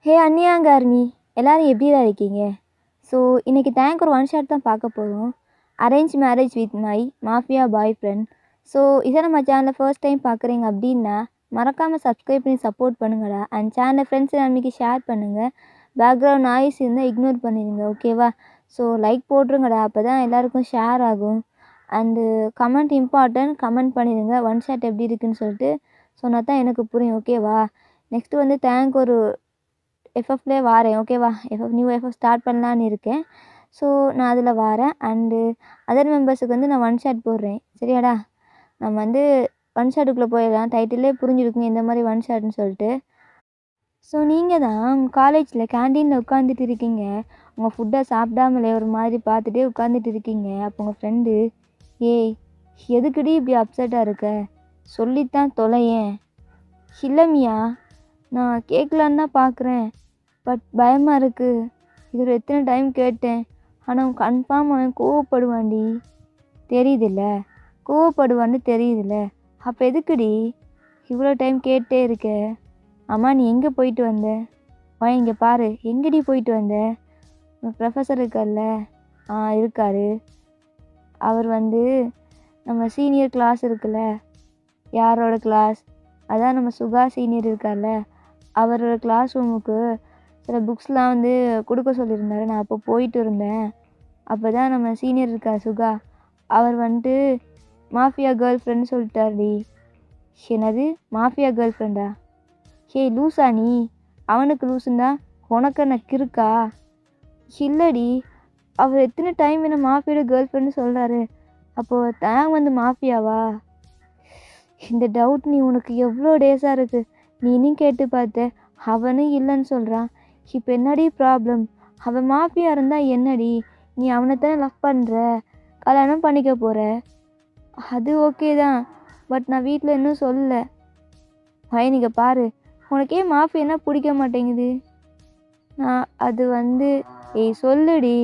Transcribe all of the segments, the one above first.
ஹே அன்னியாங்க army, எல்லாரும் எப்படிடா இருக்கீங்க? ஸோ இன்றைக்கி தேங்க் ஒரு ஒன் ஷாட் தான் பார்க்க போகிறோம். Arrange marriage with my mafia bye friend. So இதை நம்ம சேனலில் ஃபர்ஸ்ட் டைம் பார்க்குறீங்க அப்படின்னா மறக்காமல் சப்ஸ்கிரைப் பண்ணி சப்போர்ட் பண்ணுங்கடா. அண்ட் சேனலை ஃப்ரெண்ட்ஸ் நம்பிக்கை ஷேர் பண்ணுங்கள். பேக்ரவுண்ட் நாய்ஸ் இருந்தால் இக்னோர் பண்ணிடுங்க, ஓகேவா? ஸோ லைக் போட்டுருங்கடா, அப்போ தான் எல்லாேருக்கும் ஷேர் ஆகும். அண்டு கமெண்ட் இம்பார்ட்டன்ட், கமெண்ட் பண்ணிடுங்க ஒன் ஷாட் எப்படி இருக்குதுன்னு சொல்லிட்டு சொன்னால் தான் எனக்கு புரியும், ஓகேவா? நெக்ஸ்ட்டு வந்து தேங்க் ஒரு எஃப்எஃப்லேயே வாரேன், ஓகேவா? நியூ எஃப்எஃப் ஸ்டார்ட் பண்ணலான்னு இருக்கேன். ஸோ நான் அதில் வாரேன். அண்டு அதர் மெம்பர்ஸுக்கு வந்து நான் ஒன் ஷாட் போடுறேன், சரியாடா? நம்ம வந்து ஒன் ஷாட்டுக்குள்ளே போயிடலாம். டைட்டிலே புரிஞ்சுருக்குங்க இந்த மாதிரி ஒன் ஷாட்னு சொல்லிட்டு. ஸோ நீங்கள் தான் உங்கள் காலேஜில் கேண்டீனில் உட்காந்துட்டு இருக்கீங்க. உங்கள் ஃபுட்டை சாப்பிடாமலே ஒரு மாதிரி பார்த்துட்டே உட்காந்துட்டு இருக்கீங்க. அப்போ உங்கள் ஃப்ரெண்டு, ஏய் எதுக்குடி இப்படி அப்செட்டாக இருக்க, சொல்லித்தான் தொலையேன். இல்லைமியா, நான் கேட்கலான்னு தான் பார்க்குறேன், பட் பயமாக இருக்குது. இது எத்தனை டைம் கேட்டேன், ஆனால் கன்ஃபார்ம் அவன் கோவப்படுவான்டி, தெரியுதில்ல? கோவப்படுவான்னு தெரியுதில்ல? அப்போ எதுக்குடி இவ்வளோ டைம் கேட்டே இருக்க? அம்மா நீ எங்கே போயிட்டு வந்த? இங்கே பாரு, எங்கடி போயிட்டு வந்த? ப்ரொஃபஸர் இருக்கார்ல, இருக்கார். அவர் வந்து நம்ம சீனியர் கிளாஸ் இருக்குல்ல, யாரோட கிளாஸ்? அதான் நம்ம சுகா சீனியர் இருக்கார்ல, அவரோட கிளாஸ் ரூமுக்கு சில புக்ஸ்லாம் வந்து கொடுக்க சொல்லியிருந்தாரு. நான் அப்போ போயிட்டு இருந்தேன். அப்போ தான் நம்ம சீனியர் இருக்கார் சுகா, அவர் வந்துட்டு மாஃபியா கேர்ள் ஃப்ரெண்டு சொல்லிட்டாருடி. என்னது மாஃபியா கேர்ள் ஃப்ரெண்டா? ஹே லூஸா நீ? அவனுக்கு லூஸுண்டா, உனக்கு எனக்கு இருக்கா? இல்லடி, அவர் எத்தனை டைம் என்ன மாஃபியோட கேர்ள் ஃப்ரெண்டு சொல்கிறாரு. அப்போது தேங் வந்து மாஃபியாவா? இந்த டவுட் நீ உனக்கு எவ்வளோ டேஸாக இருக்குது. நீ இன்னும் கேட்டு பார்த்த, அவனும் இல்லைன்னு சொல்கிறான். இப்போ என்னடி ப்ராப்ளம்? அவன் மாஃபியா இருந்தால் என்னடி? நீ அவனை தானே லவ் பண்ணுற, கல்யாணம் பண்ணிக்க போகிற. அது ஓகே தான், பட் நான் வீட்டில் இன்னும் சொல்லலை. நீங்க பாரு, உனக்கே மாஃபியானா பிடிக்க மாட்டேங்குது. நான் அது வந்து சொல்லுடி.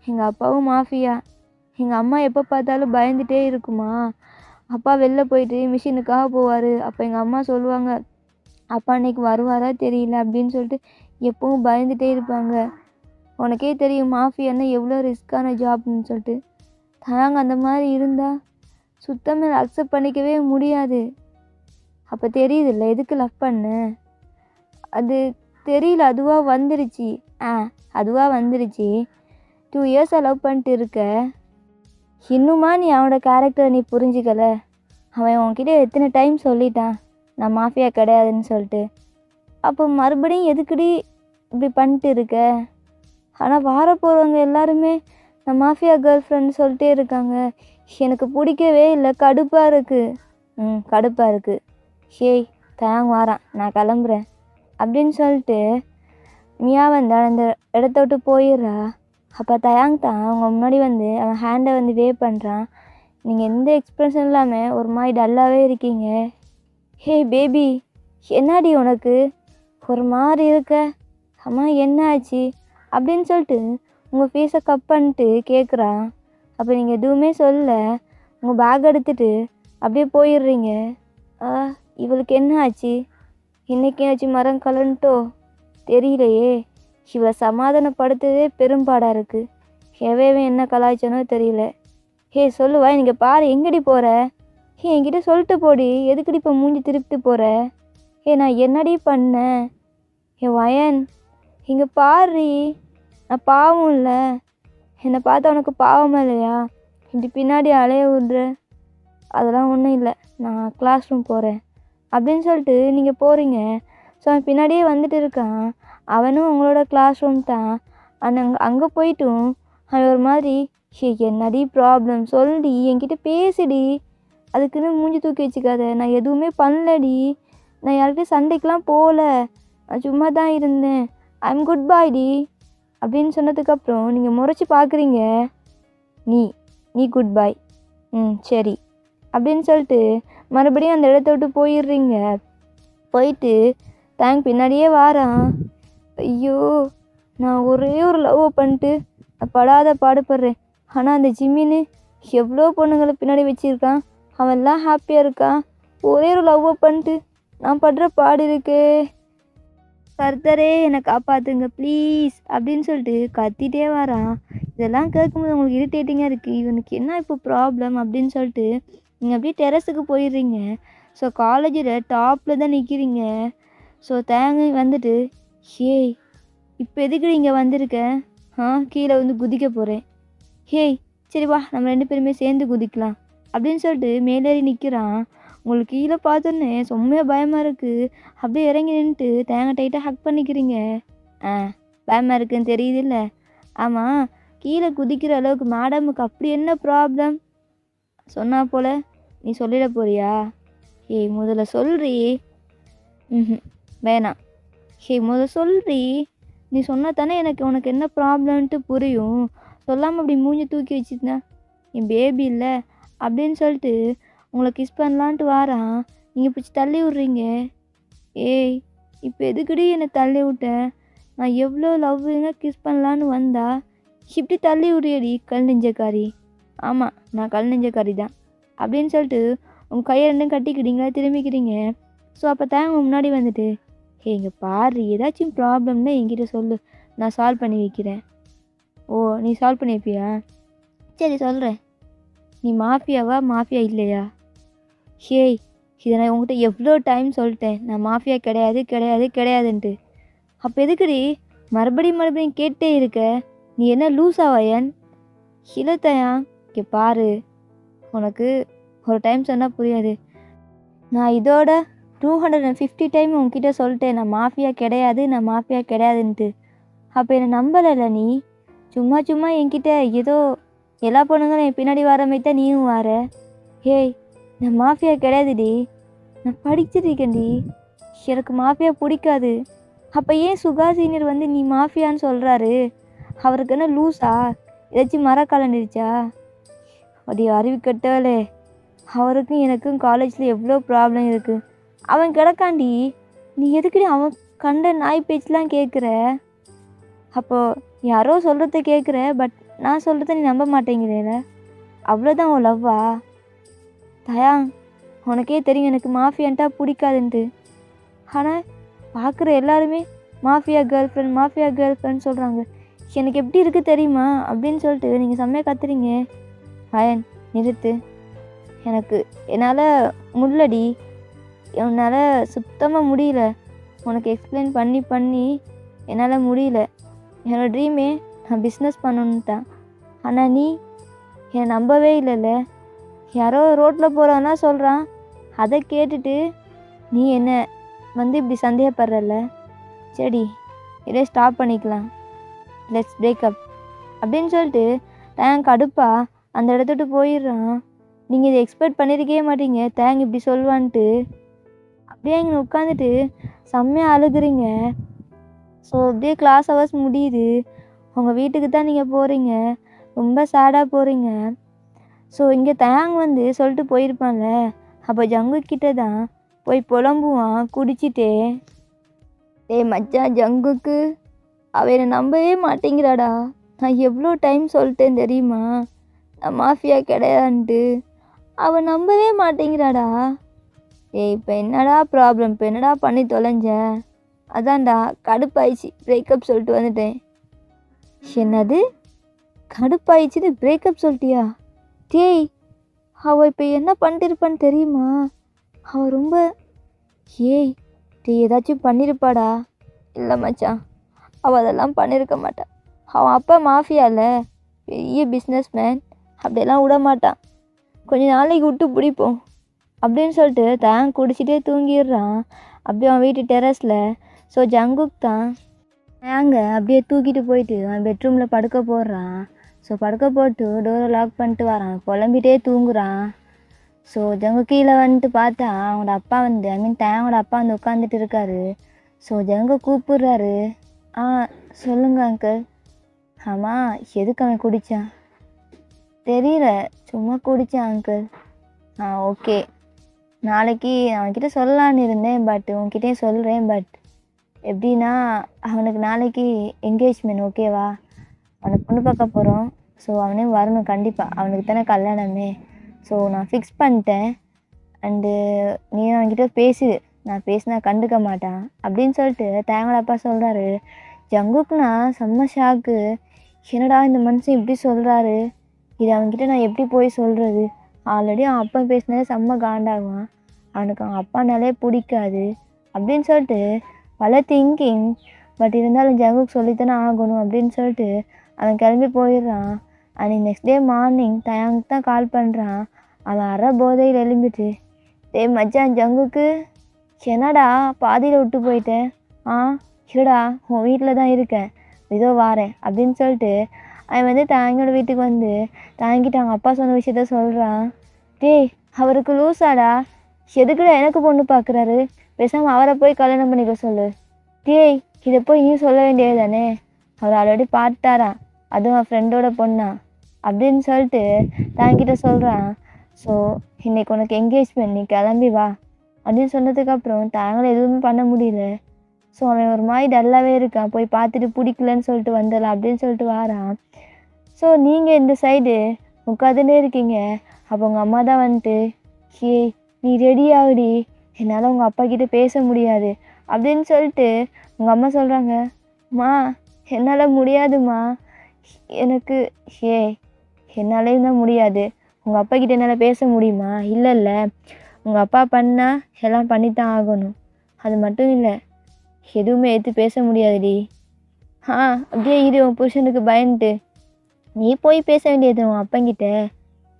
எங்கள் அப்பாவும் மாஃபியா. எங்கள் அம்மா எப்போ பார்த்தாலும் பயந்துகிட்டே இருக்குமா. அப்பா வெளில போயிட்டு மிஷினுக்காக போவார். அப்போ எங்கள் அம்மா சொல்லுவாங்க, அப்பா அன்னைக்கு வருவாரா தெரியல அப்படின்னு சொல்லிட்டு எப்பவும் பயந்துகிட்டே இருப்பாங்க. உனக்கே தெரியும் மாஃபியானா எவ்வளோ ரிஸ்க்கான ஜாப்னு சொல்லிட்டு. தாங்க அந்த மாதிரி இருந்தால் சுத்தமாக அக்செப்ட் பண்ணிக்கவே முடியாது. அப்போ தெரியுதில்ல எதுக்கு லவ் பண்ண? அது தெரியல, அதுவாக வந்துருச்சு. அதுவாக வந்துருச்சு. 2 இயர்ஸாக லவ் பண்ணிட்டு இருக்க. இன்னுமா நீ அவனோட கேரக்டரை நீ புரிஞ்சிக்கலை? அவன் உன்கிட்ட எத்தனை டைம் சொல்லிட்டான் நான் மாஃபியா கிடையாதுன்னு சொல்லிட்டு. அப்போ மறுபடியும் எதுக்குடி இப்படி பண்ணிட்டு இருக்க? ஆனால் வார போகிறவங்க எல்லாருமே நான் மாஃபியா கேர்ள் ஃப்ரெண்ட் சொல்லிட்டே இருக்காங்க. எனக்கு பிடிக்கவே இல்லை, கடுப்பாக இருக்குது. கடுப்பாக இருக்குது. ஹேய் தேங் வாரான், நான் கிளம்புறேன் அப்படின்னு சொல்லிட்டு மியா வந்து அந்த இடத்த விட்டு போயிடுறா. அப்போ தயாங் தான் அவங்க முன்னாடி வந்து அவன் ஹேண்டை வந்து வே பண்ணுறான். நீங்கள் எந்த எக்ஸ்ப்ரெஷன் இல்லாமல் ஒரு மாதிரி டல்லாகவே இருக்கீங்க. ஹே பேபி, என்னாடி உனக்கு ஒரு மாதிரி இருக்க? அம்மா என்ன ஆச்சு அப்படின்னு சொல்லிட்டு உங்கள் ஃபேஸை கப் பண்ணிட்டு கேட்குறான். அப்போ நீங்கள் எதுவுமே சொல்ல, உங்கள் பேக் எடுத்துகிட்டு அப்படியே போயிடுறீங்க. இவளுக்கு என்ன ஆச்சு? இன்றைக்கி ஆச்சு மரம் கலன்ட்டோ தெரியலையே. இவளை சமாதானப்படுத்துறதே பெரும்பாடாக இருக்குது. எவையவன் என்ன கலாய்ச்சானோ தெரியல. ஹே சொல்லுவா, நீங்கள் பாரு எங்கடி போகிற? என்கிட்ட சொல்லிட்டு போடி, எதுக்கடி இப்போ மூஞ்சி திருப்பிட்டு போகிற? நான் என்னடி பண்ணேன்? வயன் இங்கே பாரு, நான் பாவம் இல்லை. என்னை பார்த்தா உனக்கு பாவமா இல்லையா? இப்படி பின்னாடி அலைய விடுற. அதெல்லாம் ஒன்றும் இல்லை, நான் கிளாஸ் ரூம் போகிறேன் அப்படின்னு சொல்லிட்டு நீங்கள் போகிறீங்க. ஸோ அவன் பின்னாடியே வந்துட்டு இருக்கான். அவனும் உங்களோட கிளாஸ் ரூம் தான். ஆனால் அங்கே போயிட்டும் அவன் ஒரு மாதிரி, என்னடி ப்ராப்ளம் சொல்லுடி, என்கிட்ட பேசிடி, அதுக்குன்னு மூஞ்சி தூக்கி வச்சுக்காத. நான் எதுவுமே பண்ணலடி, நான் யார்கிட்டையும் சண்டைக்கெலாம் போகல, நான் சும்மா தான் இருந்தேன், ஐம் குட் பாய்டி அப்படின்னு சொன்னதுக்கப்புறம் நீங்கள் முறைச்சி பார்க்குறீங்க. நீ குட் பாய், சரி அப்படின்னு சொல்லிட்டு மறுபடியும் அந்த இடத்த விட்டு போயிடுறீங்க. போயிட்டு தேங்க் பின்னாடியே வாரான். ஐயோ, நான் ஒரே ஒரு லவ் பண்ணிட்டு படாத பாடுபடுறேன். ஆனால் அந்த ஜிம்மின்னு எவ்வளோ பொண்ணுங்களை பின்னாடி வச்சுருக்கான், அவன்லாம் ஹாப்பியாக இருக்கான். ஒரே ஒரு லவ் பண்ணிட்டு நான் படுற பாடு இருக்கே. கர்த்தரே என்னை காப்பாத்துங்க ப்ளீஸ் அப்படின்னு சொல்லிட்டு கத்திட்டே வரான். இதெல்லாம் கேட்கும்போது உங்களுக்கு இரிட்டேட்டிங்காக இருக்குது. இவனுக்கு என்ன இப்போ ப்ராப்ளம் அப்படின்னு சொல்லிட்டு நீங்கள் அப்படியே டெரஸுக்கு போயிடுறீங்க. ஸோ காலேஜில் டாப்பில் தான் நிற்கிறீங்க. ஸோ தேங்க வந்துட்டு, ஹேய் இப்போ எதுக்கு இங்கே வந்திருக்க? கீழே வந்து குதிக்க போகிறேன். ஹேய் சரி வா நம்ம 2 பேருமே சேர்ந்து குதிக்கலாம் அப்படின்னு சொல்லிட்டு மேலேறி நிற்கிறான். உங்களுக்கு கீழே பார்த்தோன்னே செம்மையாக பயமாக இருக்குது. அப்படியே இறங்கி நின்றுட்டு தேங்காய் டைட்டாக ஹக் பண்ணிக்கிறீங்க. பயமாக இருக்குன்னு தெரியுதுல்ல. ஆமாம், கீழே குதிக்கிற அளவுக்கு மேடமுக்கு அப்படி என்ன ப்ராப்ளம் சொன்னா போல நீ சொல்லிட போறியா? ஏய் முதல்ல சொல்றி. வேணாம். முதல்ல சொல்றி. நீ சொன்னா தானே உனக்கு என்ன ப்ராப்ளம்ன்ட்டு புரியும். சொல்லாமல் அப்படி மூஞ்சி தூக்கி வச்சுருந்தா என் பேபி இல்லை அப்படின்னு சொல்லிட்டு உங்களை கிஸ் பண்ணலான்ட்டு வாரான். நீங்கள் பிடிச்சி தள்ளி விட்றீங்க. ஏய் இப்போ எதுக்குடி என்னை தள்ளி விட்டேன்? நான் எவ்வளோ லவ்விங்காக கிஸ் பண்ணலான்னு வந்தா இப்படி தள்ளி விட்றியடி கல் நெஞ்சக்காரி. ஆமாம் நான் கல் நெஞ்சக்காரி தான் அப்படின்னு சொல்லிட்டு உங்கள் கையை 2 கட்டிக்கிட்டீங்களா திரும்பிக்கிறீங்க. ஸோ அப்போ தேங்க முன்னாடி வந்துட்டு, இங்கே பாரு ஏதாச்சும் ப்ராப்ளம்னா என்கிட்ட சொல்லு, நான் சால்வ் பண்ணி வைக்கிறேன். ஓ நீ சால்வ் பண்ணி வைப்பியா? சரி சொல்கிறேன். நீ மாஃபியாவா மாஃபியா இல்லையா? ஹேய் இதை நான் உங்கள்கிட்ட எவ்வளோ டைம் சொல்லிட்டேன், நான் மாஃபியா கிடையாது கிடையாது கிடையாதுன்ட்டு. அப்போ எதுக்குடி மறுபடியும் கேட்டே இருக்க? நீ என்ன லூஸாவாயன்? இலத்தையா இங்கே பாரு, உனக்கு ஒரு டைம் சொன்னால் புரியாது. நான் இதோட 250 டைம் உன்கிட்ட சொல்லிட்டேன் நான் மாஃபியா கிடையாது நான் மாஃபியா கிடையாதுன்ட்டு. அப்போ என்னை நம்பலைல்ல நீ. சும்மா என்கிட்ட ஏதோ எல்லா பொண்ணுங்களும் என் பின்னாடி வர மாதிரி தான் நீயும் வர. ஹேய் நான் மாஃபியா கிடையாதுடி, நான் படிச்சிருக்கேன்டி. எனக்கு மாஃபியா பிடிக்காது. அப்போ ஏன் சுகா சீனியர் வந்து நீ மாஃபியான்னு சொல்கிறாரு? அவருக்கு என்ன லூஸா? ஏதாச்சும் மர கலந்துருச்சா? அப்படி அறிவு கட்டவளே. அவருக்கும் எனக்கும் காலேஜில் எவ்வளோ ப்ராப்ளம் இருக்குது. அவன் கிடக்காண்டி நீ எதுக்குடி அவன் கண்ட நாய் பேச்செலாம் கேட்குற? அப்போது யாரோ சொல்கிறத கேட்குற, பட் நான் சொல்கிறத நீ நம்ப மாட்டேங்கிறேல. அவ்வளோதான் உன் லவ்வா? தயாங் உனக்கே தெரியும் எனக்கு மாஃபியான்ட்டா பிடிக்காதுன்ட்டு. ஆனால் பார்க்குற எல்லாருமே மாஃபியா கேர்ள் ஃப்ரெண்ட் சொல்கிறாங்க. எனக்கு எப்படி இருக்குது தெரியுமா அப்படின்னு சொல்லிட்டு நீங்கள் செம்மையாக கத்துறீங்க. அயன் நிறுத்து. என்னால் முள்ளடி, என்னால் சுத்தமாக முடியல. உனக்கு எக்ஸ்பிளைன் பண்ணி என்னால் முடியல. என்னோடய ட்ரீமே நான் பிஸ்னஸ் பண்ணணுன்னு தான். ஆனால் நீ என்னை நம்பவே இல்லைல்ல. யாரோ ரோட்டில் போகிறான்னா சொல்கிறான், அதை கேட்டுட்டு நீ என்னை வந்து இப்படி சந்தேகப்படுறல்ல. சரி இதே ஸ்டாப் பண்ணிக்கலாம், லெட்ஸ் பிரேக்கப் அப்படின்னு சொல்லிட்டு தேங்க் கடுப்பா அந்த இடத்துட்டு போயிடுறான். நீங்கள் இதை எக்ஸ்பெக்ட் பண்ணியிருக்கவே மாட்டீங்க தேங்க் இப்படி சொல்வான்ட்டு. அப்படியே இங்கே உட்காந்துட்டு செம்மையாக அழுகுறீங்க. ஸோ அப்படியே கிளாஸ் ஹவர்ஸ் முடியுது. உங்கள் வீட்டுக்கு தான் நீங்கள் போகிறீங்க. ரொம்ப சேடாக போகிறீங்க. ஸோ இங்கே தேங் வந்து சொல்லிட்டு போயிருப்பான்ல, அப்போ ஜங்குக்கிட்ட தான் போய் புலம்புவான் குடிச்சிட்டே. மச்சான் ஜங்குக்கு அவள் என்னை நம்பவே மாட்டேங்கிறாடா. நான் எவ்வளோ டைம் சொல்லிட்டேன் தெரியுமா நான் மாஃபியா கிடையாதுன்ட்டு. அவள் நம்பவே மாட்டேங்கிறாடா. இப்போ என்னடா ப்ராப்ளம்? இப்போ என்னடா பண்ணி தொலைஞ்ச? அதான்டா கடுப்பாயிடுச்சு, பிரேக்கப் சொல்லிட்டு வந்துட்டேன். என்னது கடுப்பாயிடுச்சுன்னு பிரேக்கப் சொல்லிட்டியா? டேய் அவள் இப்போ என்ன பண்ணிருப்பான்னு தெரியுமா? அவள் ரொம்ப ஏதாச்சும் பண்ணியிருப்பாடா. இல்லை மச்சான், அவள் அதெல்லாம் பண்ணியிருக்க மாட்டான். அவன் அப்பா மாஃபியாவில் பெரிய பிஸ்னஸ் மேன், அப்படியெல்லாம் விட மாட்டான். கொஞ்ச நாளைக்கு விட்டு பிடிப்போம் அப்படின்னு சொல்லிட்டு தேங்க் குடிச்சிட்டே தூங்கிடுறான் அப்படியே அவன் வீட்டு டெரஸில். ஸோ ஜங்குக் தான் தேங்க அப்படியே தூக்கிட்டு போயிட்டு அவன் பெட்ரூமில் படுக்க போடுறான். ஸோ படுக்க போட்டு டோரை லாக் பண்ணிட்டு வரான், புலம்பிகிட்டே தூங்குறான். ஸோ ஜங்கு கீழே வந்துட்டு பார்த்தா அவனோட அப்பா வந்து தேங்கோட அப்பா வந்து உட்காந்துட்டு இருக்காரு. ஸோ ஜங்கு கூப்பிடுறாரு. சொல்லுங்க அங்கிள். ஆமாம் எதுக்கு அவன் குடித்தான்? தெரியல, சும்மா குடித்தான் அங்கிள். ஓகே, நாளைக்கு அவன்கிட்ட சொல்லலான்னு இருந்தேன், பட் உன்கிட்டே சொல்கிறேன். பட் எப்படின்னா அவனுக்கு நாளைக்கு என்கேஜ்மெண்ட், ஓகேவா? அவனை பொண்ணு பார்க்க போகிறோம். ஸோ அவனே வரணும் கண்டிப்பாக, அவனுக்கு தானே கல்யாணமே. ஸோ நான் ஃபிக்ஸ் பண்ணிட்டேன். அண்டு நீ அவன்கிட்ட பேசு, நான் பேசினா கண்டுக்க மாட்டான் அப்படின்னு சொல்லிட்டு தயங்களோட அப்பா சொல்கிறாரு. ஜங்குக்குனா செம்ம ஷாக்கு. என்னடா இந்த மனுஷன் இப்படி சொல்கிறாரு, இது அவன்கிட்ட நான் எப்படி போய் சொல்கிறது? ஆல்ரெடி அவன் அப்பா பேசினாலே செம்ம காண்டாகுவான், அவனுக்கு அவன் அப்பானாலே பிடிக்காது அப்படின்னு சொல்லிட்டு பல திங்கிங். பட் இருந்தாலும் ஜங்குக்கு சொல்லித்தானே ஆகணும் அப்படின்னு சொல்லிட்டு அவன் கிளம்பி போயிடுறான். அன்றைக்கி நெக்ஸ்ட் டே மார்னிங் தயாங்க்கு தான் கால் பண்ணுறான். அவன் அரை போதையில் எழும்பிட்டு, டேய் மச்சான் ஜங்குக்கு, என்னடா பாதியில் விட்டு போயிட்டேன்? இல்லைடா உன் வீட்டில் தான் இருக்கேன், இதோ வாரேன் அப்படின்னு சொல்லிட்டு அவன் வந்து தாங்கியோட வீட்டுக்கு வந்து தாங்கிட்டு அவங்க அப்பா சொன்ன விஷயத்த சொல்கிறான். டேய் அவருக்கு லூஸாடா, எதுக்குடா எனக்கு பொண்ணு பார்க்குறாரு, பேசாமல் அவரை போய் கல்யாணம் பண்ணிக்க சொல்லு. டேய் இதை போய் நீ சொல்ல வேண்டியது தானே, அவர் ஆல்ரெடி பார்த்தாரான், அதுவும் அவன் ஃப்ரெண்டோட பொண்ணா அப்படின்னு சொல்லிட்டு தாங்கிட்ட சொல்கிறான். ஸோ இன்றைக்கி உனக்கு என்கேஜ்மெண்ட், நீ கிளம்பி வா அப்படின்னு சொன்னதுக்கப்புறம் தாங்களும் எதுவுமே பண்ண முடியல. ஸோ அவன் ஒரு மாதிரி டல்லாகவே இருக்கான். போய் பார்த்துட்டு பிடிக்கலன்னு சொல்லிட்டு வந்துடலாம் அப்படின்னு சொல்லிட்டு வாரான். ஸோ நீங்கள் இந்த சைடு உட்காந்துட்டே இருக்கீங்க. அப்போ உங்கள் அம்மா தான் வந்துட்டு, ஏய் நீ ரெடி ஆகுடி, என்னால் உங்கள் அப்பா கிட்டே பேச முடியாது அப்படின்னு சொல்லிட்டு உங்கள் அம்மா சொல்கிறாங்க. மா என்னால் முடியாதுமா, எனக்கு என்னாலேயும் தான் முடியாது. உங்கள் அப்பா கிட்டே என்னால் பேச முடியுமா? இல்லை உங்கள் அப்பா பண்ணால் எல்லாம் பண்ணித்தான் ஆகணும். அது மட்டும் இல்லை, எதுவுமே எடுத்து பேச முடியாதுடி. அப்படியே இரு, உன் புருஷனுக்கு பயந்துட்டு நீ போய் பேச வேண்டியது உன் அப்பங்கிட்ட,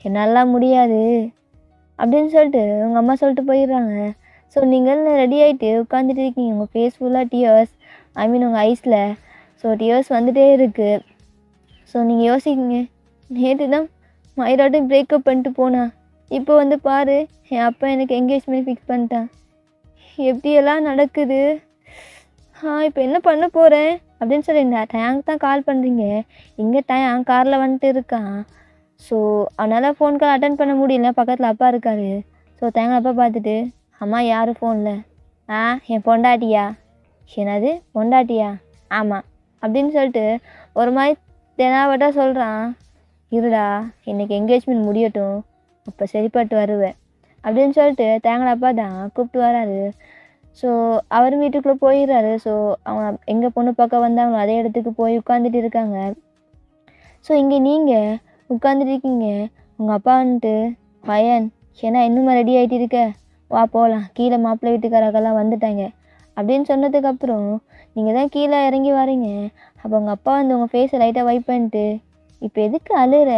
என்னாலாம் முடியாது அப்படின்னு சொல்லிட்டு உங்கள் அம்மா சொல்லிட்டு போயிடுறாங்க. ஸோ நீங்கள் ரெடி ஆகிட்டு உட்காந்துட்டு இருக்கீங்க. உங்கள் ஃபேஸ் ஃபுல்லாக டியர்ஸ், உங்கள் ஐஸில் ஸோ டியர்ஸ் வந்துகிட்டே இருக்குது. ஸோ நீங்கள் யோசிக்கிங்க, நேற்று தான் மயிரோட்டும் பிரேக்கப் பண்ணிட்டு போனா, இப்போ வந்து பாரு என் அப்பா எனக்கு என்கேஜ்மெண்ட் ஃபிக்ஸ் பண்ணிட்டான், எப்படியெல்லாம் நடக்குது, இப்போ என்ன பண்ண போகிறேன் அப்படின்னு சொல்லி டேங்க் தான் கால் பண்ணுறீங்க. இங்கே டேங்க் காரில் வந்துட்டு இருக்கான். ஸோ அவனால் ஃபோன் கால் அட்டன் பண்ண முடியல, பக்கத்தில் அப்பா இருக்கார். ஸோ தேங்காய் அப்பா பார்த்துட்டு, அம்மா யார் ஃபோனில்? என் பொண்டாட்டியா? என்னது பொண்டாட்டியா? ஆமாம் அப்படின்னு சொல்லிட்டு ஒரு மாதிரி தெனாவட்டா சொல்கிறான். இருடா இன்றைக்கி என்கேஜ்மெண்ட் முடியட்டும், அப்போ சரிப்பட்டு வருவேன் அப்படின்னு சொல்லிட்டு தேங்காய் அப்பா தான் கூப்பிட்டு வராரு. ஸோ அவர் வீட்டுக்குள்ளே போயிடுறாரு. ஸோ அவங்க எங்கே பொண்ணு பார்க்க வந்தாங்களோ அதே இடத்துக்கு போய் உட்காந்துட்டு இருக்காங்க. ஸோ இங்கே நீங்கள் உட்காந்துட்டு இருக்கீங்க. உங்கள் அப்பா வந்துட்டு, பையன் ஏன்னா இன்னும் ரெடி ஆகிட்டு இருக்க, வா போகலாம், கீழே மாப்பிள்ளை வீட்டுக்காரக்கெல்லாம் வந்துட்டாங்க அப்படின்னு சொன்னதுக்கப்புறம் நீங்கள் தான் கீழே இறங்கி வரீங்க. அப்போ உங்கள் அப்பா வந்து உங்கள் ஃபேஸை லைட்டாக வைப் பண்ணிட்டு, இப்போ எதுக்கு அழுற,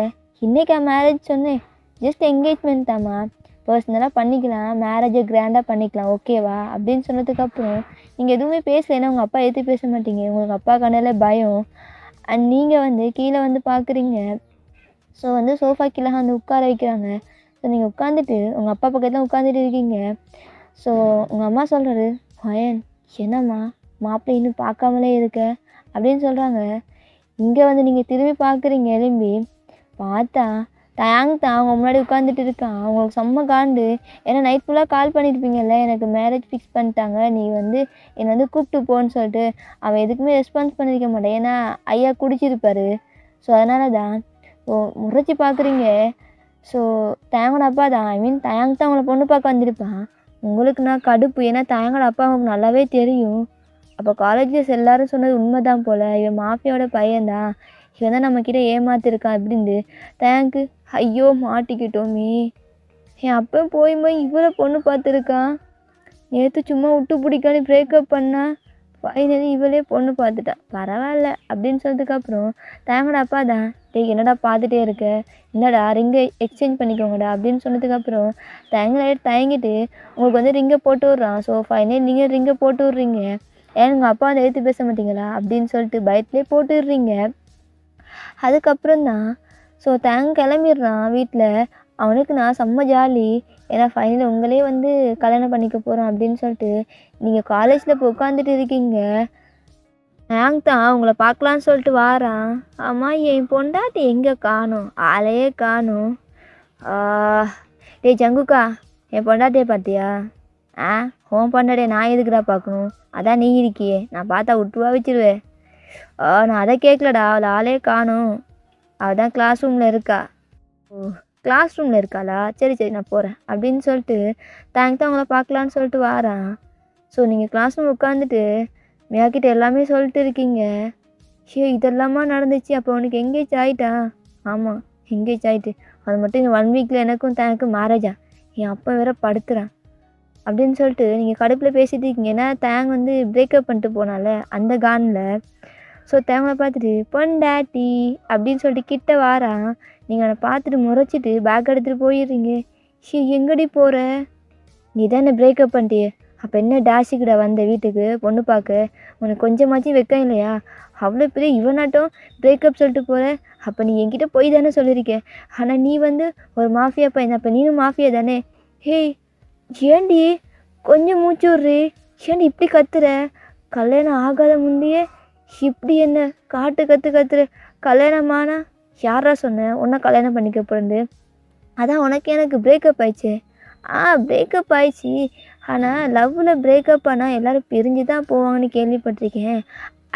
இன்றைக்கா மேரேஜ் சொன்னேன், ஜஸ்ட் என்கேஜ்மெண்ட் தாம்மா, பர்சனலாக பண்ணிக்கலாம், மேரேஜை கிராண்டாக பண்ணிக்கலாம், ஓகேவா அப்படின்னு சொன்னதுக்கப்புறம் நீங்கள் எதுவுமே பேசலைன்னா உங்கள் அப்பா எதுவும் பேச மாட்டீங்க. உங்களுக்கு அப்பா கண்ணில் பயம். அண்ட் நீங்கள் வந்து கீழே வந்து பார்க்குறீங்க. ஸோ வந்து சோஃபா கீழே வந்து உட்கார வைக்கிறாங்க. ஸோ நீங்கள் உட்காந்துட்டு உங்கள் அப்பா பக்கத்தில் உட்காந்துட்டு இருக்கீங்க. ஸோ உங்கள் அம்மா சொல்கிறாரு, பையன் என்னம்மா மாப்பிள்ளை இன்னும் பார்க்காமலே இருக்க அப்படின்னு சொல்கிறாங்க. இங்கே வந்து நீங்கள் திரும்பி பார்க்குறீங்க. எழும்பி பார்த்தா டேங்க் தான் அவங்க முன்னாடி உட்காந்துட்டு இருக்கான். அவங்களுக்கு செம்ம காண்டு. ஏன்னா நைட் ஃபுல்லாக கால் பண்ணியிருப்பீங்கல்ல, எனக்கு மேரேஜ் ஃபிக்ஸ் பண்ணிட்டாங்க, நீ வந்து என்னை வந்து கூப்பிட்டு போன்னு சொல்லிட்டு. அவன் எதுக்குமே ரெஸ்பான்ஸ் பண்ணியிருக்க மாட்டேன், ஏன்னா ஐயா குடிச்சிருப்பார். ஸோ அதனால தான் முறைச்சி பார்க்குறீங்க. ஸோ தயங்கோட அப்பா தான், தயங்க் தான் அவங்கள பொண்ணு பார்க்க வந்திருப்பான். உங்களுக்கு நான் கடுப்பு, ஏன்னா தயங்கோட அப்பா அவங்களுக்கு நல்லாவே தெரியும். அப்போ காலேஜஸ் எல்லோரும் சொன்னது உண்மை தான் போல், இவன் மாஃபியாவோட பையன்தான், இவன் தான் நம்மக்கிட்ட ஏமாத்திருக்கான் அப்படின்ட்டு. தேங்க்கு ஐயோ மாட்டிக்கிட்டோமே, என் அப்போ போய் இவ்வளோ பொண்ணு பார்த்துருக்கான், நேற்று சும்மா விட்டு பிடிக்கானு பிரேக்கப் பண்ணா, ஃபைனலி இவளே பொண்ணு பார்த்துட்டான், பரவாயில்ல அப்படின்னு சொன்னதுக்கப்புறம் தேங்கடா அப்பா தான், டேய் என்னடா பார்த்துட்டே இருக்க, என்னடா ரிங்கை எக்ஸ்சேஞ்ச் பண்ணிக்கோங்கடா அப்படின்னு சொன்னதுக்கப்புறம் தயங்கிட்டு உங்களுக்கு வந்து ரிங்கை போட்டு விட்றான். ஸோ ஃபைனலி நீங்கள் ரிங்கை போட்டு விட்றீங்க. ஏன் உங்கள் அப்பா அதை எடுத்து பேச மாட்டீங்களா அப்படின்னு சொல்லிட்டு பயத்துலேயே போட்டு விட்றீங்க. அதுக்கப்புறம் தான் ஸோ தேங்க் கிளம்பிடுறான் வீட்டில். அவனுக்கு நான் செம்ம ஜாலி, ஏன்னா ஃபைனலி உங்களே வந்து கல்யாணம் பண்ணிக்க போகிறோம் அப்படின்னு சொல்லிட்டு. நீங்கள் காலேஜில் இப்போ உட்காந்துட்டு இருக்கீங்க. தேங்க் தான் உங்களை பார்க்கலான்னு சொல்லிட்டு வாரான். ஆமாம் என் பொண்டாட்டி எங்கே காணும், ஆளையே காணும். டேய் ஜங்குக்கா, என் பொண்டாட்டியை பார்த்தியா? உன் பொண்டாட்டியை நான் எதுக்குடா பார்க்கணும், அதான் நீ இருக்கியே, நான் பார்த்தா விட்டுவா வச்சிருவேன். நான் அதை கேட்கலடா, அவளை ஆளே காணும், அவள் தான் கிளாஸ் ரூமில் இருக்கா. ஓ கிளாஸ் ரூமில் இருக்காளா, சரி நான் போகிறேன் அப்படின்னு சொல்லிட்டு தேங்க் தான் அவங்கள பார்க்கலான்னு சொல்லிட்டு வாரான். ஸோ நீங்கள் கிளாஸ் ரூம் உட்காந்துட்டு மியாக்கிட்ட எல்லாமே சொல்லிட்டு இருக்கீங்க. இதெல்லாமா நடந்துச்சு? அப்போ உனக்கு எங்கேஜ் ஆகிட்டா? ஆமாம், எங்கேஜ் ஆகிட்டு. அது மட்டும் இந்த 1 வீக்கில் எனக்கும் தேங்க்கும் மேரேஜா? என் அப்பா வேற படுத்துறான் அப்படின்னு சொல்லிட்டு நீங்கள் கடுப்பில் பேசிகிட்டு இருக்கீங்க. ஏன்னா தேங் வந்து பிரேக்கப் பண்ணிட்டு போனால அந்த கானில். ஸோ தேங்களை பார்த்துட்டு பொண்டாட்டி அப்படின்னு சொல்லிட்டு கிட்ட வாரான். நீங்கள் அதை பார்த்துட்டு முறைச்சிட்டு பேக் எடுத்துகிட்டு போயிடுறீங்க. எங்கடி போகிற? நீ தானே பிரேக்கப் பண்ணிட்டியே, அப்போ என்ன டேஷுக்கிட வந்த வீட்டுக்கு பொண்ணு பார்க்க? உனக்கு கொஞ்சமாச்சும் வெக்கம் இல்லையா? அவ்வளோ பெரிய இவனாட்டம் பிரேக்கப் சொல்லிட்டு போகிற. அப்போ நீ என்கிட்ட போய் தானே சொல்லியிருக்க. ஆனால் நீ வந்து ஒரு மாஃபியா பையன், அப்போ நீனும் மாஃபியா தானே? ஏண்டி கொஞ்சம் மூச்சு விட்றி? ஏண்டி இப்படி கத்துற? கல்யாணம் ஆகாத முந்தையே இப்படி என்ன கத்துற? கல்யாணமானா யாரா சொன்ன உன்னை கல்யாணம் பண்ணிக்க போகிறது? அதான் உனக்கு எனக்கு பிரேக்கப் ஆயிடுச்சு. பிரேக்கப் ஆயிடுச்சு. ஆனால் லவ்வில் பிரேக்கப் ஆனால் எல்லோரும் பிரிஞ்சு தான் போவாங்கன்னு கேள்விப்பட்டிருக்கேன்.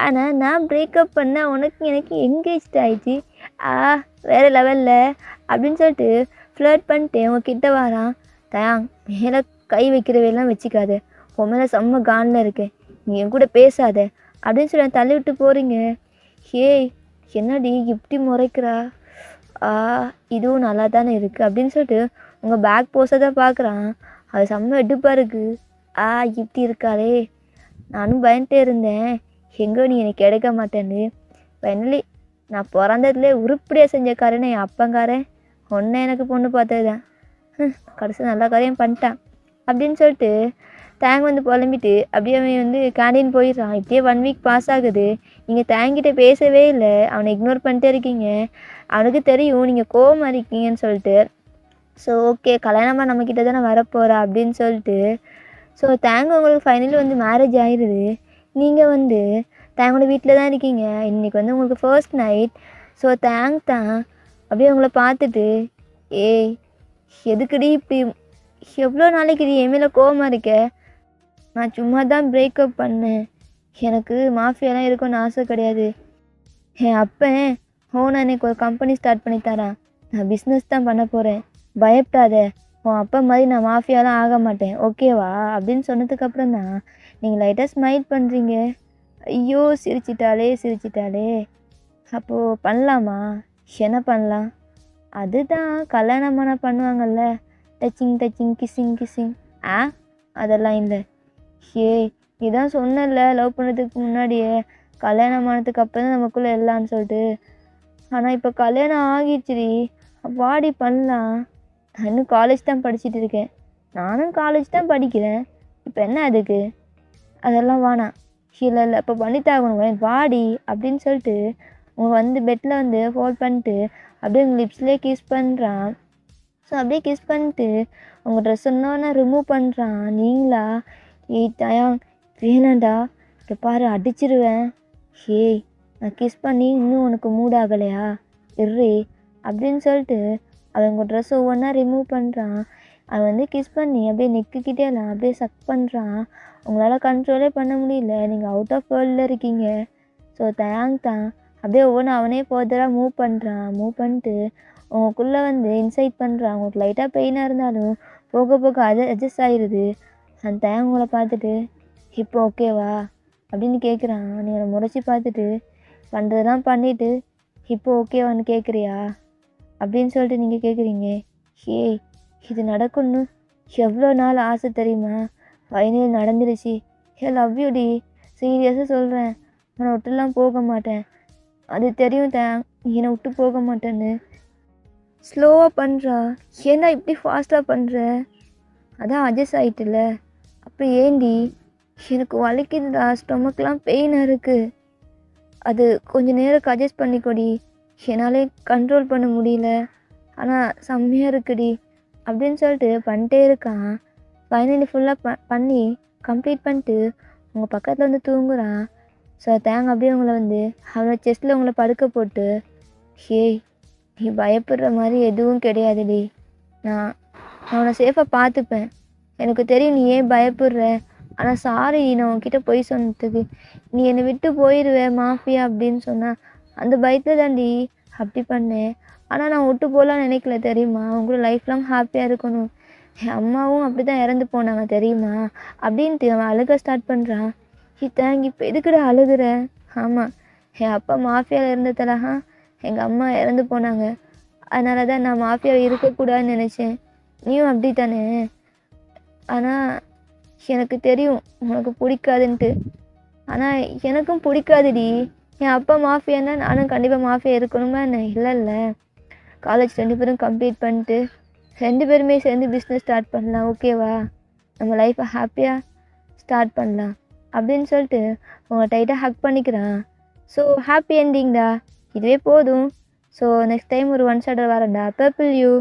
ஆனால் நான் பிரேக்கப் பண்ணால் உனக்கு எனக்கு எங்கேஜ் ஆயிடுச்சு. வேறு லெவலில் அப்படின்னு சொல்லிட்டு ஃப்ளர்ட் பண்ணிட்டு உங்ககிட்ட வாரான். தயாங் மேலே கை வைக்கிறவையெல்லாம் வச்சுக்காத, உன் மேலே செம்ம கானில் இருக்கேன், நீ என் கூட பேசாத அப்படின்னு சொல்லி தள்ளி விட்டு போகிறீங்க. என்னடி இப்படி முறைக்கிறா? இதுவும் நல்லா தானே இருக்குது அப்படின்னு சொல்லிட்டு உங்கள் பேக் போஸை தான் பார்க்குறான். அது செம்ம எடுப்பாக இருக்குது. இப்படி இருக்காளே, நானும் பயன்ட்டே இருந்தேன் எங்கோ நீ எனக்கு கிடைக்க மாட்டேன்னு. ஃபைனலி நான் பிறந்ததுலேயே உருப்படியாக செஞ்ச காரன்னு என் அப்பங்காரன் ஒன்றை எனக்கு பொண்ணு பார்த்தது தான். கடைசி நல்ல காரியம் பண்ணிட்டான் அப்படின்னு சொல்லிட்டு தேங் வந்து புலம்பிட்டு அப்படியே அவன் வந்து கேண்டீன் போயிடுறான். இப்படியே 1 வீக் பாஸ் ஆகுது. நீங்கள் தேங்கிட்ட பேசவே இல்லை, அவனை இக்னோர் பண்ணிட்டே இருக்கீங்க. அவனுக்கு தெரியும் நீங்கள் கோவமாக இருக்கீங்கன்னு சொல்லிட்டு. ஸோ ஓகே, கல்யாணமாக நம்மக்கிட்ட தானே வரப்போகிறா அப்படின்னு சொல்லிட்டு ஸோ தேங் உங்களுக்கு ஃபைனலி வந்து மேரேஜ் ஆயிடுது. நீங்கள் வந்து தேங்கோட வீட்டில் தான் இருக்கீங்க. இன்றைக்கி வந்து உங்களுக்கு ஃபர்ஸ்ட் நைட். ஸோ தேங் தான் அப்படியே உங்களை பார்த்துட்டு எதுக்குடி இப்படி எவ்வளோ நாளைக்கு இது என் மேலே கோவமாக இருக்க? நான் சும்மா தான் பிரேக்கப் பண்ணேன், எனக்கு மாஃபியாலாம் இருக்குன்னு ஆசை கிடையாது. என் அப்பன் ஓனா எனக்கு ஒரு கம்பெனி ஸ்டார்ட் பண்ணி தரான், நான் பிஸ்னஸ் தான் பண்ண போகிறேன், பயப்படாத, உன் அப்பா மாதிரி நான் மாஃபியாலாம் ஆக மாட்டேன், ஓகேவா அப்படின்னு சொன்னதுக்கப்புறம் தான் நீங்கள் லைட்டாக ஸ்மைல் பண்ணுறீங்க. ஐயோ சிரிச்சிட்டாலே. அப்போது பண்ணலாமா? என்ன பண்ணலாம்? அதுதான் கல்யாணமான பண்ணுவாங்கல்ல, டச்சிங் கிஸ்ஸிங். அதெல்லாம் இல்லை. இதான் சொன்னல லவ் பண்ணதுக்கு முன்னாடியே கல்யாணம் ஆனதுக்கு அப்புறம் தான் நமக்குள்ளே எல்லான்னு சொல்லிட்டு. ஆனால் இப்போ கல்யாணம் ஆகிடுச்சுடி, வாடி பண்ணலாம். நான் இன்னும் காலேஜ் தான் படிச்சுட்டு இருக்கேன். நானும் காலேஜ் தான் படிக்கிறேன். இப்போ என்ன அதுக்கு? அதெல்லாம் வேணாம். இல்லை இப்போ பண்ணித்தாகணும், வாடி அப்படின்னு சொல்லிட்டு உங்க வந்து பெட்டில் வந்து ஹோல்ட் பண்ணிட்டு அப்படியே உங்கள் லிப்ஸ்லேயே கிஸ் பண்ணுறான். ஸோ அப்படியே கிஸ் பண்ணிட்டு உங்கள் ட்ரெஸ் இன்னொன்று ரிமூவ் பண்ணுறான். நீங்களா? தயாங் வேணாண்டா, இப்போ பாரு அடிச்சிருவேன். நான் கிஸ் பண்ணி இன்னும் உனக்கு மூட் ஆகலையா? இர்றி அப்படின்னு சொல்லிட்டு அவன் உங்கள் ட்ரெஸ் ஒவ்வொன்றா ரிமூவ் பண்ணுறான். அவன் வந்து கிஸ் பண்ணி அப்படியே நெக்குக்கிட்டேலாம் அப்படியே சக் பண்ணுறான். உங்களால் கண்ட்ரோலே பண்ண முடியல, நீங்கள் அவுட் ஆஃப் வேர்ல்டில் இருக்கீங்க. ஸோ தயாங் தான் அப்படியே ஒவ்வொன்று அவனே ஃபர்தராக மூவ் பண்ணிட்டு உங்களுக்குள்ளே வந்து இன்சைட் பண்ணுறான். உங்களுக்கு லைட்டாக பெயினாக இருந்தாலும் போக போக அட்ஜஸ்ட் ஆகிடுது. அந்த தயாங் உங்களை பார்த்துட்டு இப்போ ஓகேவா அப்படின்னு கேட்குறான். நீங்கள் முறைச்சி பார்த்துட்டு பண்ணுறதெல்லாம் பண்ணிவிட்டு இப்போ ஓகேவான்னு கேட்குறியா அப்படின்னு சொல்லிட்டு நீங்கள் கேட்குறீங்க. இது நடக்கும்னு எவ்வளோ நாள் ஆசை தெரியுமா? ஃபைனல் நடந்துருச்சு. லவ் யூ டி, சீரியஸாக சொல்கிறேன், நான் விட்டுலாம் போக மாட்டேன். அது தெரியும் தேங், என்னை விட்டு போக மாட்டேன்னு. ஸ்லோவாக பண்ணுறா, ஏன்னா இப்படி ஃபாஸ்ட்டாக பண்ணுற? அதான் அட்ஜஸ்ட் ஆகிட்டுல, அப்போ ஏண்டி? எனக்கு வலிக்குதுடா, ஸ்டொமக்லாம் பெயினாக இருக்குது. அது கொஞ்சம் நேரம் அட்ஜஸ்ட் பண்ணிக்கொடி, என்னாலே கண்ட்ரோல் பண்ண முடியல, ஆனால் செம்மையாக இருக்குடி அப்படின்னு சொல்லிட்டு பண்ணிட்டே இருக்கான். ஃபைனலி ஃபுல்லாக பண்ணி கம்ப்ளீட் பண்ணிட்டு உங்கள் பக்கத்தில் வந்து தூங்குறான். ஸோ தேங்க அப்படியே உங்களை வந்து அவனோட செஸ்ட்டில் உங்களை படுக்க போட்டு நீ பயப்படுற மாதிரி எதுவும் கிடையாதுடி, நான் உன்னை சேஃபாக பார்த்துப்பேன், எனக்கு தெரியும் நீ ஏன் பயப்படுற, ஆனால் சாரி நான் உன்கிட்ட போய் சொன்னதுக்கு, நீ என்னை விட்டு போயிடுவேன் மாஃபியா அப்படின்னு சொன்னால் அந்த பயத்தில் தாண்டி அப்படி பண்ணேன். ஆனால் நான் விட்டு போகலான்னு நினைக்கல தெரியுமா, உங்களோட லைஃப் லாங் ஹாப்பியாக இருக்கணும், என் அம்மாவும் அப்படி தான் இறந்து போனாங்க தெரியுமா அப்படின்ட்டு அவன் அழுக ஸ்டார்ட் பண்ணுறான். தேங்க் இப்போ எதுக்குடா அழுகுற? ஆமாம், என் அப்பா மாஃபியாவில் இருந்ததெல்லாம் எங்கள் அம்மா இறந்து போனாங்க. அதனால தான் நான் மாஃபியாவில் இருக்கக்கூடாதுன்னு நினச்சேன். நீயும் அப்படி தானே? ஆனால் எனக்கு தெரியும் உனக்கு பிடிக்காதுன்ட்டு. ஆனால் எனக்கும் பிடிக்காதுடி. என் அப்பா மாஃபியானா நானும் கண்டிப்பாக மாஃபியா இருக்கணுமா என்ன? இல்லைல்ல. காலேஜ் 2 பேரும் கம்ப்ளீட் பண்ணிட்டு 2 பேருமே சேர்ந்து பிஸ்னஸ் ஸ்டார்ட் பண்ணலாம், ஓகேவா? நம்ம லைஃப்பை ஹாப்பியாக ஸ்டார்ட் பண்ணலாம் அப்படின்னு சொல்லிட்டு உங்களை டைட்டாக ஹக் பண்ணிக்கிறான். ஸோ ஹாப்பி என்டிங்டா, இதுவே போதும். ஸோ நெக்ஸ்ட் டைம் ஒரு ஒன் ஷாட்டர் வரேன்டா. Purple you.